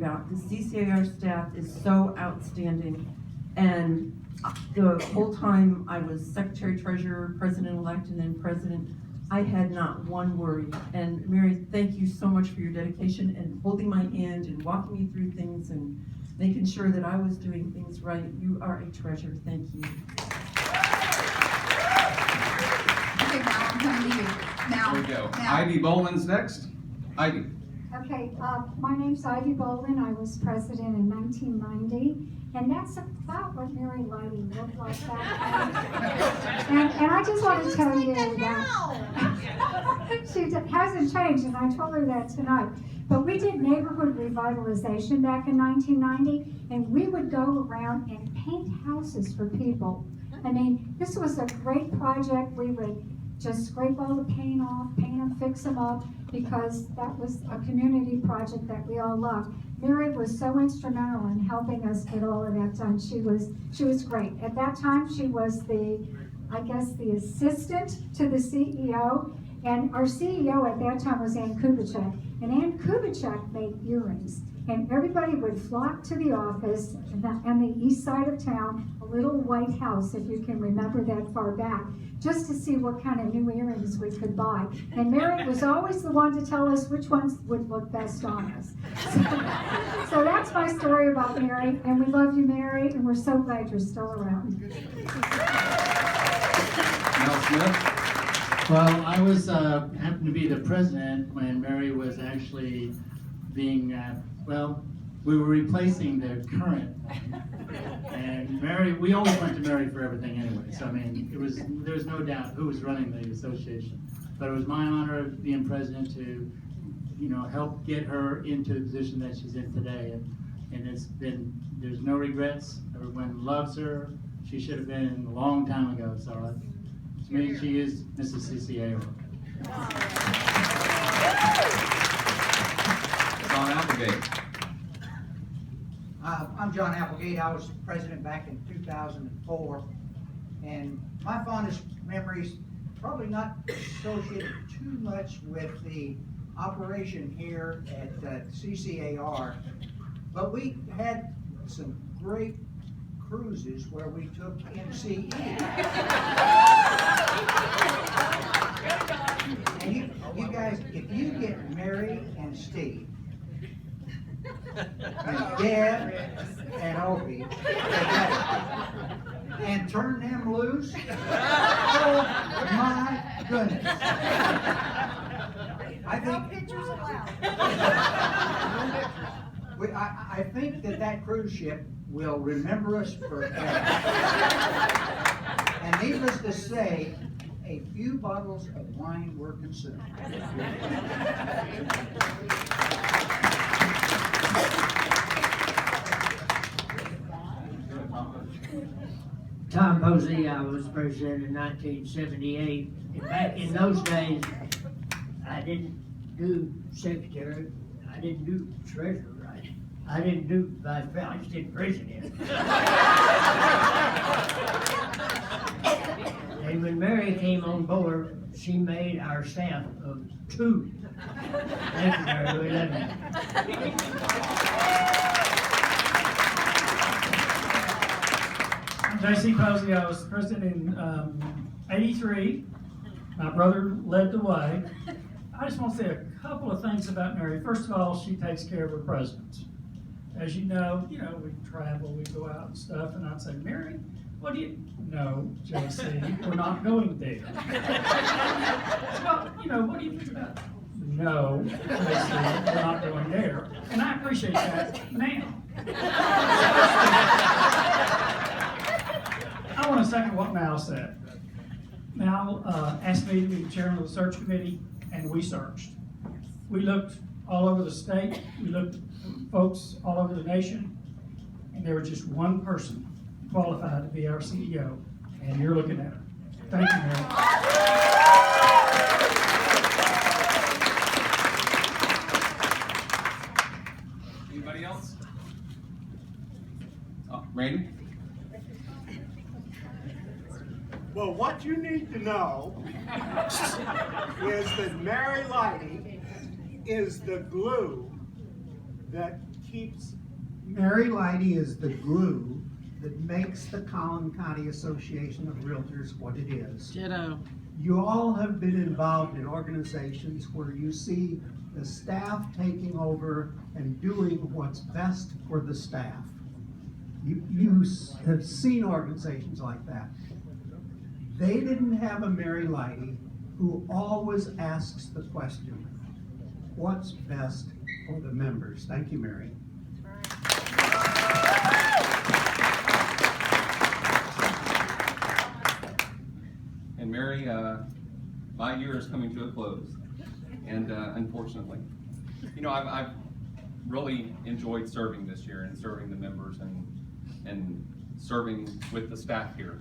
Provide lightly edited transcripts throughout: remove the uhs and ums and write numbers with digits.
staff. The CCAR staff is so outstanding. And the whole time I was secretary, treasurer, president-elect, and then president, I had not one worry. And Mary, thank you so much for your dedication and holding my hand and walking me through things and making sure that I was doing things right. You are a treasure. Thank you. Okay, now I'm coming to you. Now, There we go. now. Ivy Boland's next. Ivy. Okay, my name's Ivy Bolin. I was president in 1990, and that's about what Mary Leidy looked like back then. And I just want to tell you that she hasn't changed, and I told her that tonight. But we did neighborhood revitalization back in 1990, and we would go around and paint houses for people. I mean, this was a great project. We would just scrape all the paint off, paint them, fix them up, because that was a community project that we all loved. Mary was so instrumental in helping us get all of that done. She was great. At that time, she was the assistant to the CEO, and our CEO at that time was Ann Kubitschek, and Ann Kubitschek made earrings, and everybody would flock to the office on the east side of town, a little white house, if you can remember that far back, just to see what kind of new earrings we could buy. And Mary was always the one to tell us which ones would look best on us. So that's my story about Mary, and we love you, Mary, and we're so glad you're still around. Mel Smith. Well, I was happened to be the president when Mary was actually being, we were replacing the current. And Mary, we always went to Mary for everything anyway. So I mean, there's no doubt who was running the association. But it was my honor being president to, help get her into the position that she's in today. And there's no regrets. Everyone loves her. She should have been a long time ago. So to me, she is Mrs. CCAR. John Applegate. I'm John Applegate. I was president back in 2004, and my fondest memories probably not associated too much with the operation here at CCAR, but we had some great cruises where we took MCE. And you guys, if you get Mary and Steve, and Deb and Opie together, and turn them loose, oh my goodness. I think that cruise ship will remember us forever. And needless to say, a few bottles of wine were consumed. Tom Posey, I was president in 1978. And back in those days, I didn't do secretary, I didn't do treasurer, I didn't do vice president, I just did president. And when Mary came on board, she made our staff of 2. Thank you, Mary, we love you. I'm J.C. Posey. I was president in 83. My brother led the way. I just want to say a couple of things about Mary. First of all, she takes care of her presidents. As you know, we travel, we go out and stuff, and I'd say, Mary, what do you... No, J.C., we're not going there. Well, what do you think about... No, J.C., we're not going there. And I appreciate that now. I want to second what Mal said. Mal asked me to be the chairman of the search committee, and we searched. We looked all over the state, we looked at folks all over the nation, and there was just one person qualified to be our CEO, and you're looking at her. Thank you, Mary. Anybody else? Oh, Randy? Well, what you need to know is that Mary Leidy is the glue that keeps, Mary Leidy is the glue that makes the Collin County Association of Realtors what it is. Ditto. You all have been involved in organizations where you see the staff taking over and doing what's best for the staff. You have seen organizations like that. They didn't have a Mary Leidy who always asks the question, what's best for the members? Thank you, Mary. And Mary, my year is coming to a close, and unfortunately, you know, I've really enjoyed serving this year and serving the members and serving with the staff here.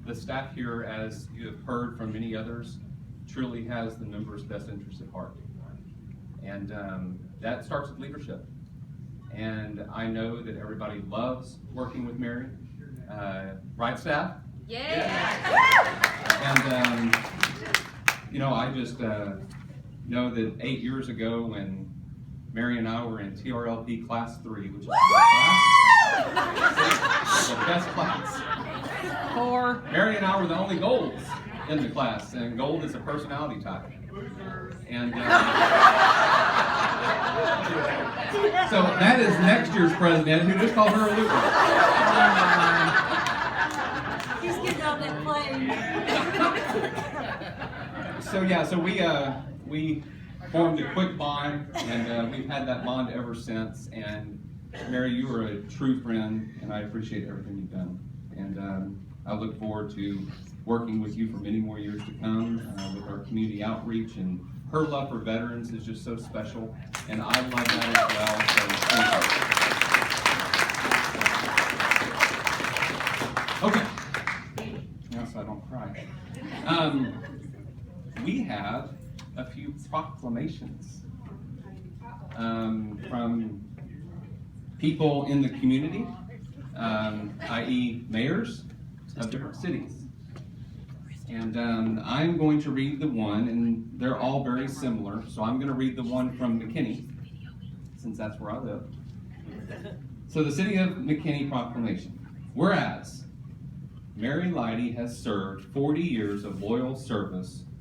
The staff here, as you have heard from many others, truly has the members' best interest at heart, and that starts with leadership. And I know that everybody loves working with Mary, right, staff? And, you know, I just know that 8 years ago when Mary and I were in TRLP Class 3, which is the best class. 4. Mary and I were the only golds in the class, and gold is a personality type. And so that is next year's president, who just called her a loser. He's getting on that plane. So yeah, so we formed a quick bond, and we've had that bond ever since. And Mary, you are a true friend, and I appreciate everything you've done. And I look forward to working with you for many more years to come with our community outreach. And her love for veterans is just so special, and I love that as well. So thank you. Okay. Now, so I don't cry. We have a few proclamations from people in the community, i.e. mayors of different cities. And I'm going to read the one, and they're all very similar, so I'm going to read the one from McKinney, since that's where I live. So the City of McKinney proclamation. Whereas Mary Leidy has served 40 years of loyal service